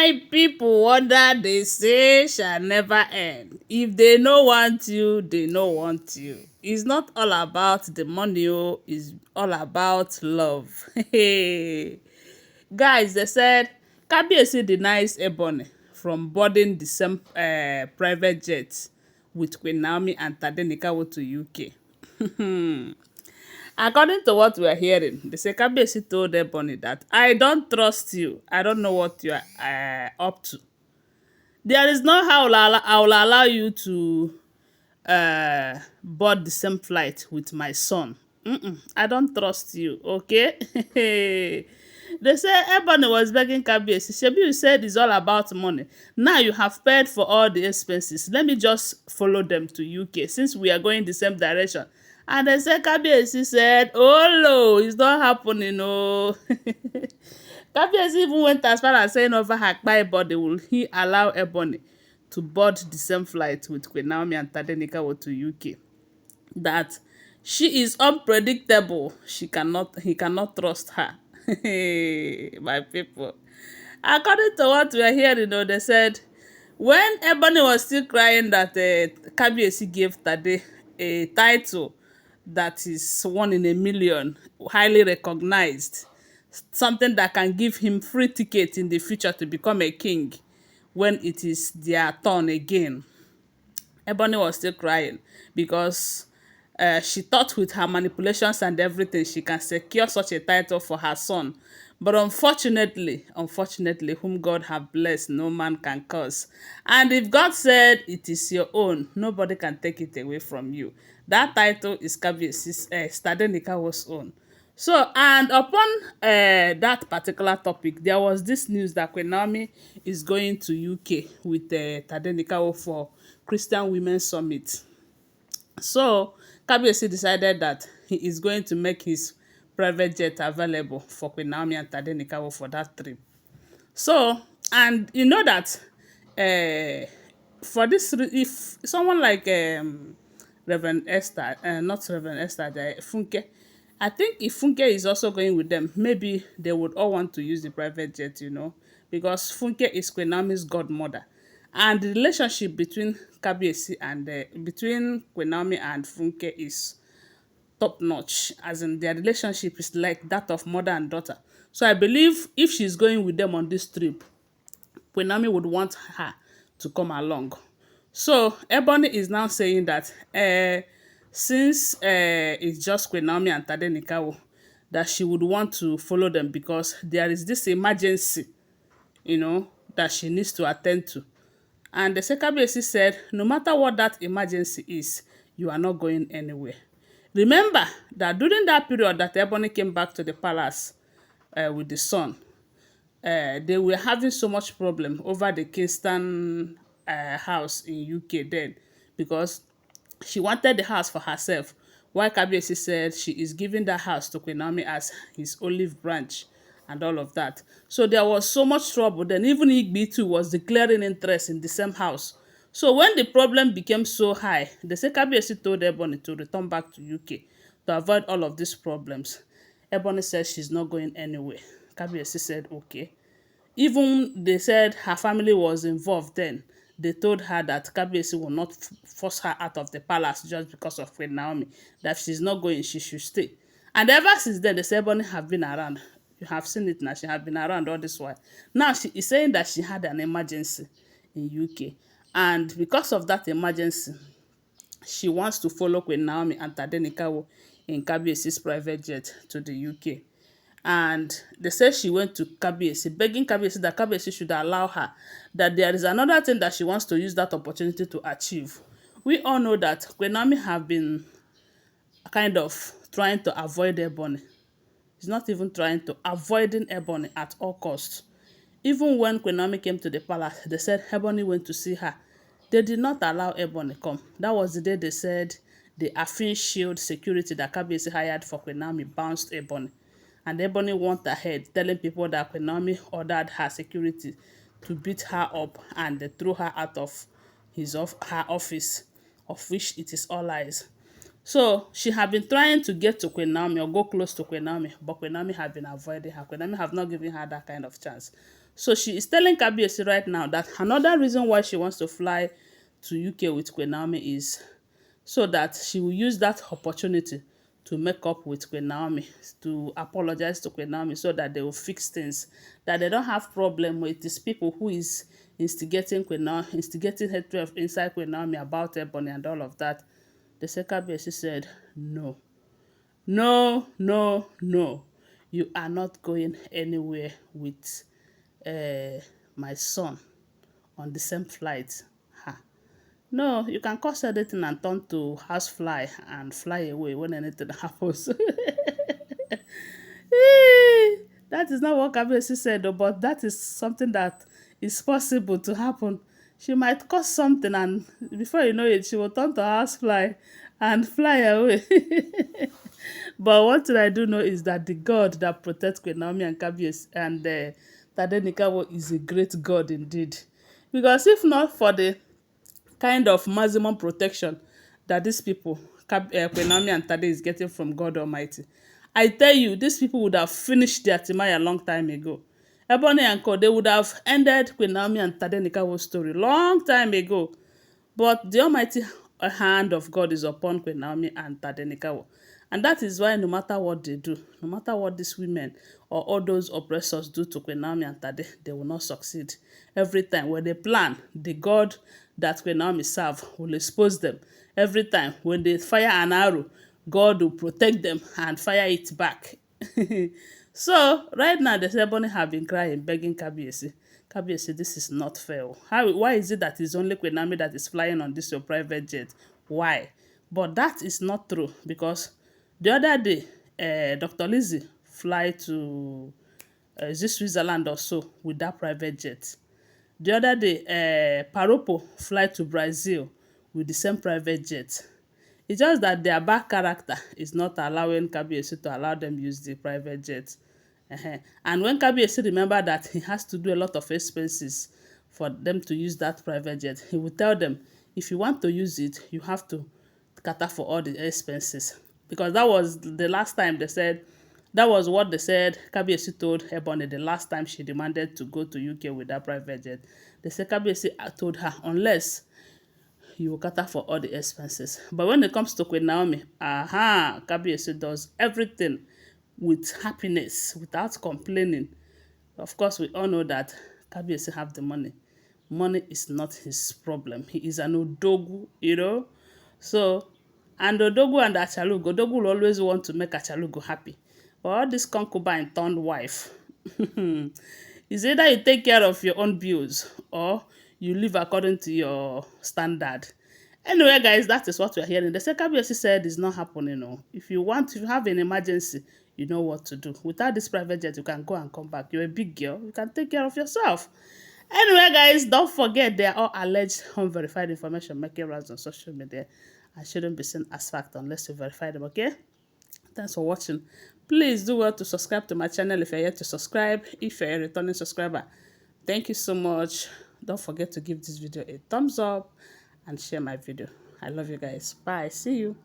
My people, wonder they say shall never end. If they no want you, they no want you. It's not all about the money, oh, it's all about love. Guys, they said Kabiyesi denies Ebony from boarding the same private jet with Queen Naomi and Tadenikawo to UK. According to what we are hearing, the Kabiyesi told Ebony that I don't trust you. I don't know what you are up to. There is no how I will allow you to board the same flight with my son. I don't trust you, okay? They say Ebony was begging Kabiyesi. Shebi, you said it's all about money. Now you have paid for all the expenses. Let me just follow them to UK since we are going the same direction. And they say Kabiyesi said, oh no, it's not happening, no. Kabiyesi even went as far as saying over her body, will he allow Ebony to board the same flight with Queen Naomi and Tadenikawo to UK? That she is unpredictable. He cannot trust her. My people. According to what we are hearing, though, they said when Ebony was still crying that Kabiyesi gave Tade a title that is 1 in a million, highly recognized, something that can give him free ticket in the future to become a king when it is their turn again. Ebony was still crying because she thought with her manipulations and everything she can secure such a title for her son. But unfortunately, whom God have blessed, no man can curse. And if God said it is your own, nobody can take it away from you. That title is Kabiyesi's Tadenikawo's own. So, and upon that particular topic, there was this news that Queen Naomi is going to UK with Tadenikawo for Christian Women's Summit. So, Kabiyesi decided that he is going to make his private jet available for Queen Naomi and Tadenikawo for that trip. So, and you know that for this, if someone like Reverend Esther, not Reverend Esther, Funke, I think if Funke is also going with them, maybe they would all want to use the private jet, because Funke is Queen Naomi's godmother. And the relationship between Kabiyesi and between Queen Naomi and Funke is top notch, as in their relationship is like that of mother and daughter. So I believe if she's going with them on this trip, Queen Naomi would want her to come along. So Ebony is now saying that since it's just Queen Naomi and Tadenikawo, that she would want to follow them because there is this emergency, that she needs to attend to. And the Kabiyesi said, no matter what that emergency is, you are not going anywhere. Remember that during that period that Ebony came back to the palace with the son, they were having so much problem over the Kingston house in UK then, because she wanted the house for herself, while Kabiyesi said she is giving that house to Queen Naomi as his olive branch and all of that. So there was so much trouble. Then even Igbi too was declaring interest in the same house. So when the problem became so high, the Kabiyesi told Ebony to return back to UK to avoid all of these problems. Ebony said she's not going anywhere. Kabiyesi said okay. Even they said her family was involved then. They told her that Kabiyesi will not force her out of the palace just because of Queen Naomi. That if she's not going, she should stay. And ever since then, the Ebony have been around. You have seen it now. She have been around all this while. Now she is saying that she had an emergency in UK. And because of that emergency, she wants to follow Queen Naomi and Tadenikawo in Kabiyesi's private jet to the UK. And they said she went to Kabiyesi, begging Kabiyesi that Kabiyesi should allow her, that there is another thing that she wants to use that opportunity to achieve. We all know that Queen Naomi have been kind of trying to avoid Ebony. She's not even trying to, avoiding Ebony at all costs. Even when Queen Naomi came to the palace, they said Ebony went to see her. They did not allow Ebony come. That was the day they said the Afin Shield security that Kabiyesi hired for Queen Naomi bounced Ebony. And Ebony went ahead telling people that Queen Naomi ordered her security to beat her up and they threw her out of her office, of which it is all lies. So she had been trying to get to Queen Naomi or go close to Queen Naomi, but Queen Naomi had been avoiding her. Queen Naomi have not given her that kind of chance. So she is telling Kabiyesi right now that another reason why she wants to fly to UK with Queen Naomi is so that she will use that opportunity to make up with Queen Naomi, to apologize to Queen Naomi so that they will fix things, that they don't have problem with these people who is instigating Queen Naomi, instigating hatred inside Queen Naomi about Ebony and all of that. The Kabiyesi said, no, no, no, no. You are not going anywhere with my son on the same flight. Ha. No, you can cause anything and turn to house fly and fly away when anything happens. That is not what Kabiyesi said, though, but that is something that is possible to happen. She might cause something, and before you know it, she will turn to house fly and fly away. But one thing I do know is that the God that protects Queen Naomi and Kabiyesi and Tadenikawo is a great God indeed. Because if not for the kind of maximum protection that these people, Queen Naomi and Tade, is getting from God Almighty, I tell you, these people would have finished their Timaya a long time ago. Ebony and Co, they would have ended Queen Naomi and Tadenikawo's story long time ago. But the almighty hand of God is upon Queen Naomi and Tadenikawo. And that is why no matter what they do, no matter what these women or all those oppressors do to Queen Naomi and Tade, they will not succeed. Every time when they plan, the God that Queen Naomi serve will expose them. Every time when they fire an arrow, God will protect them and fire it back. So right now, the Ebony have been crying, begging Kabiyesi. Kabiyesi, this is not fair. Why is it that it's only Queen Naomi that is flying on this your private jet? Why? But that is not true, because the other day, Dr. Lizzie fly to is it Switzerland or so with that private jet. The other day, Paropo fly to Brazil with the same private jet. It's just that their bad character is not allowing Kabiyesi to allow them use the private jet. And when Kabiyesi remember that he has to do a lot of expenses for them to use that private jet, he will tell them, if you want to use it, you have to cater for all the expenses. Because that was the last time they said, that was what they said Kabiyesi told Ebony the last time she demanded to go to UK with that private jet. They said Kabiyesi told her, unless you will cater for all the expenses. But when it comes to Queen Naomi, Kabiyesi does everything with happiness, without complaining. Of course, we all know that Kabiyesi have the money. Money is not his problem. He is an Odogu, you know. So, and Odogu and Achalugo, Odogu will always want to make Achalugo happy. But all this concubine turned wife, is either you take care of your own bills or you live according to your standard. Anyway, guys, that is what we're hearing. The Kabiyesi said it's not happening. No. If you have an emergency, you know what to do. Without this private jet, you can go and come back. You're a big girl. You can take care of yourself. Anyway, guys, don't forget they are all alleged unverified information making rounds on social media and shouldn't be seen as fact unless you verify them, okay? Thanks for watching. Please do well to subscribe to my channel if you're yet to subscribe, if you're a returning subscriber. Thank you so much. Don't forget to give this video a thumbs up and share my video. I love you guys. Bye. See you.